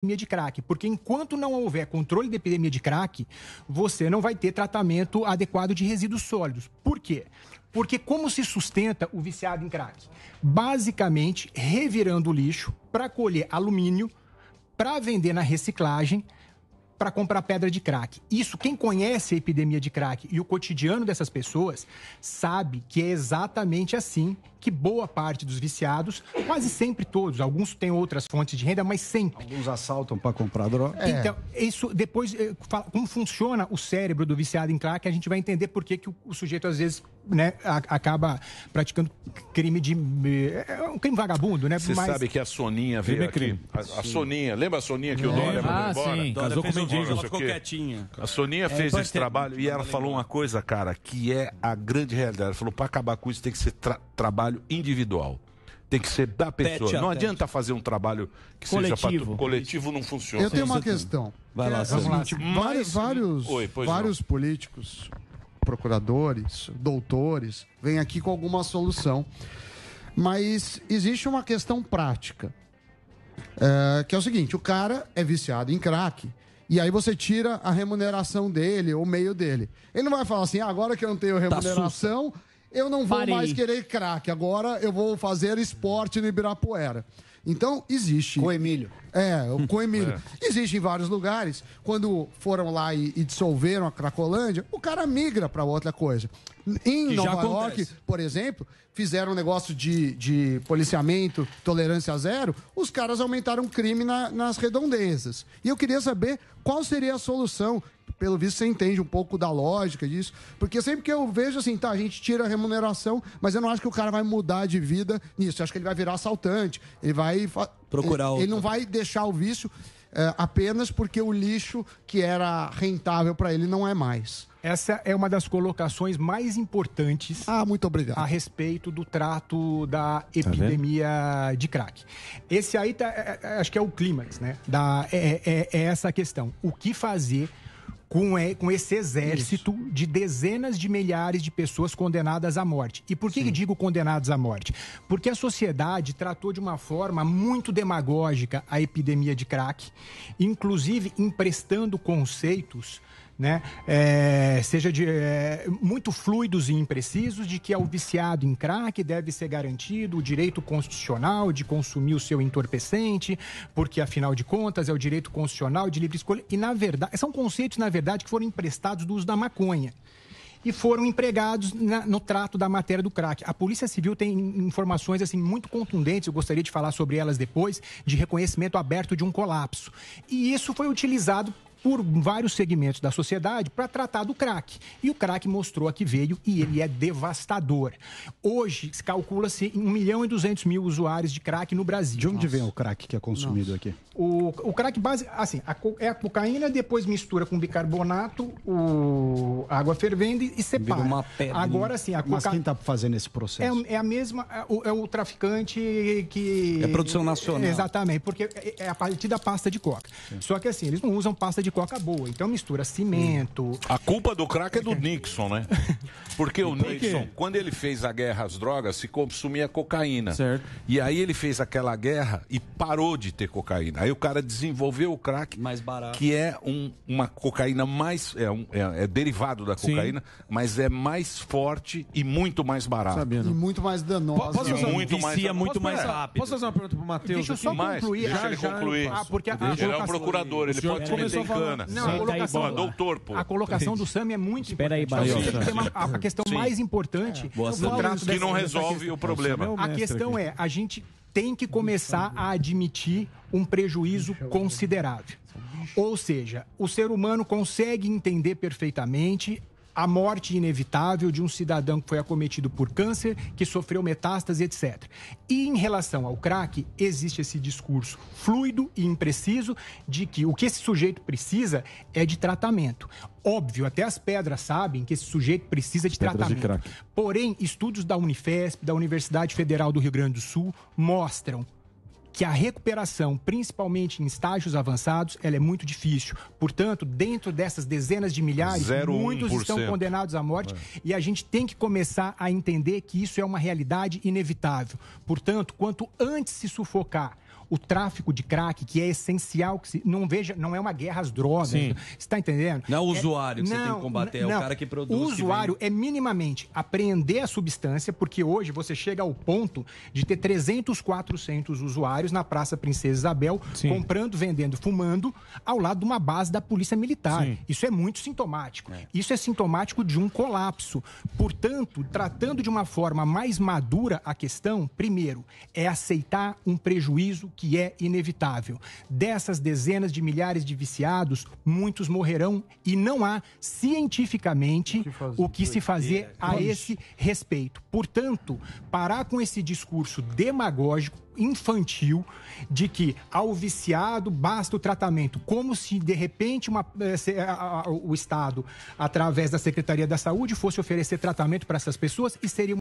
de crack, porque enquanto não houver controle da epidemia de crack, você não vai ter tratamento adequado de resíduos sólidos. Por quê? Porque como se sustenta o viciado em crack? Basicamente, revirando o lixo para colher alumínio, para vender na reciclagem, para comprar pedra de crack. Isso, quem conhece a epidemia de crack e o cotidiano dessas pessoas, sabe que é exatamente assim que boa parte dos viciados, quase sempre todos, alguns têm outras fontes de renda, mas sempre. Alguns assaltam para comprar droga. Então, isso depois, como funciona o cérebro do viciado em crack, a gente vai entender por que o sujeito, às vezes, né, acaba praticando crime de... um crime vagabundo, né? Você sabe que a Soninha veio aqui. A Soninha, lembra a Soninha que o Dória mandou embora? Sim, Casou com mendigo, ficou quietinha. A Soninha fez esse trabalho e ela falou uma coisa, cara, que é a grande realidade. Ela falou, para acabar com isso tem que ser trabalho individual. Tem que ser da pessoa. Não adianta fazer um trabalho que coletivo. Seja coletivo, não funciona. Eu tenho uma questão. Vai lá, seguinte, vários políticos, procuradores, doutores, vêm aqui com alguma solução. Mas existe uma questão prática. Que é o seguinte, o cara é viciado em crack. E aí você tira a remuneração dele, o meio dele. Ele não vai falar assim, agora que eu não tenho remuneração, eu não vou mais querer crack. Agora eu vou fazer esporte no Ibirapuera. Então, existe... Com Emílio. Com Emílio. Existe em vários lugares. Quando foram lá e dissolveram a Cracolândia, o cara migra para outra coisa. Em Nova York, por exemplo, fizeram um negócio de policiamento, tolerância zero, os caras aumentaram o crime nas redondezas. E eu queria saber qual seria a solução. Pelo visto, você entende um pouco da lógica disso. Porque sempre que eu vejo assim, a gente tira a remuneração, mas eu não acho que o cara vai mudar de vida nisso. Eu acho que ele vai virar assaltante. Ele vai... procurar ele não vai deixar o vício apenas porque o lixo que era rentável para ele não é mais. Essa é uma das colocações mais importantes muito obrigado. A respeito do trato da epidemia de crack. Esse aí acho que é o clímax, né? É essa a questão. O que fazer com esse exército de dezenas de milhares de pessoas condenadas à morte. E por que eu digo condenadas à morte? Porque a sociedade tratou de uma forma muito demagógica a epidemia de crack, inclusive emprestando conceitos, né, muito fluidos e imprecisos, de que ao viciado em crack deve ser garantido o direito constitucional de consumir o seu entorpecente, porque afinal de contas é o direito constitucional de livre escolha. E na verdade, são conceitos, na verdade, que foram emprestados do uso da maconha e foram empregados no trato da matéria do crack. A Polícia Civil tem informações assim muito contundentes, eu gostaria de falar sobre elas depois, de reconhecimento aberto de um colapso. E isso foi utilizado por vários segmentos da sociedade para tratar do crack. E o crack mostrou a que veio e ele é devastador. Hoje, calcula-se em 1.200.000 usuários de crack no Brasil. De onde vem o crack que é consumido aqui? O crack base, assim, é a cocaína, depois mistura com bicarbonato, água fervendo e separa. Uma pedra. Agora sim, Mas quem está fazendo esse processo? É a mesma, é o traficante que... É produção nacional. Exatamente, porque é a partir da pasta de coca. Sim. Só que assim, eles não usam pasta de coca boa, então mistura cimento... A culpa do crack é do Nixon, né? Porque o Nixon, quando ele fez a guerra às drogas, se consumia cocaína. Certo. E aí ele fez aquela guerra e parou de ter cocaína. Aí o cara desenvolveu o crack, mais barato, que é uma cocaína mais... É derivado da cocaína, mas é mais forte e muito mais barato. E muito mais danosa. Posso fazer muito mais rápido. Posso fazer uma pergunta pro Matheus? Deixa eu só concluir. Deixa ele concluir. Porque ele é um procurador, ele pode se meter em cana. Não, doutor, pô. A colocação do Sami é muito importante. Espera aí, a questão mais importante no trato que não resolve o problema. A questão é, a gente tem que começar a admitir um prejuízo considerável. Ou seja, o ser humano consegue entender perfeitamente a morte inevitável de um cidadão que foi acometido por câncer, que sofreu metástase, etc. E em relação ao crack, existe esse discurso fluido e impreciso de que o que esse sujeito precisa é de tratamento. Óbvio, até as pedras sabem que esse sujeito precisa de tratamento. Porém, estudos da Unifesp, da Universidade Federal do Rio Grande do Sul, mostram que a recuperação, principalmente em estágios avançados, ela é muito difícil. Portanto, dentro dessas dezenas de milhares, muitos estão condenados à morte e a gente tem que começar a entender que isso é uma realidade inevitável. Portanto, quanto antes se sufocar o tráfico de crack, que é essencial, que não é uma guerra às drogas. Sim. Você está entendendo? Não é o usuário que você tem que combater, é o cara que produz. O usuário é minimamente apreender a substância, porque hoje você chega ao ponto de ter 300, 400 usuários na Praça Princesa Isabel, comprando, vendendo, fumando, ao lado de uma base da Polícia Militar. Sim. Isso é muito sintomático. Isso é sintomático de um colapso. Portanto, tratando de uma forma mais madura a questão, primeiro, é aceitar um prejuízo que é inevitável. Dessas dezenas de milhares de viciados, muitos morrerão e não há cientificamente o que se fazer a esse respeito. Portanto, parar com esse discurso demagógico, infantil, de que ao viciado basta o tratamento, como se de repente o Estado, através da Secretaria da Saúde, fosse oferecer tratamento para essas pessoas e seria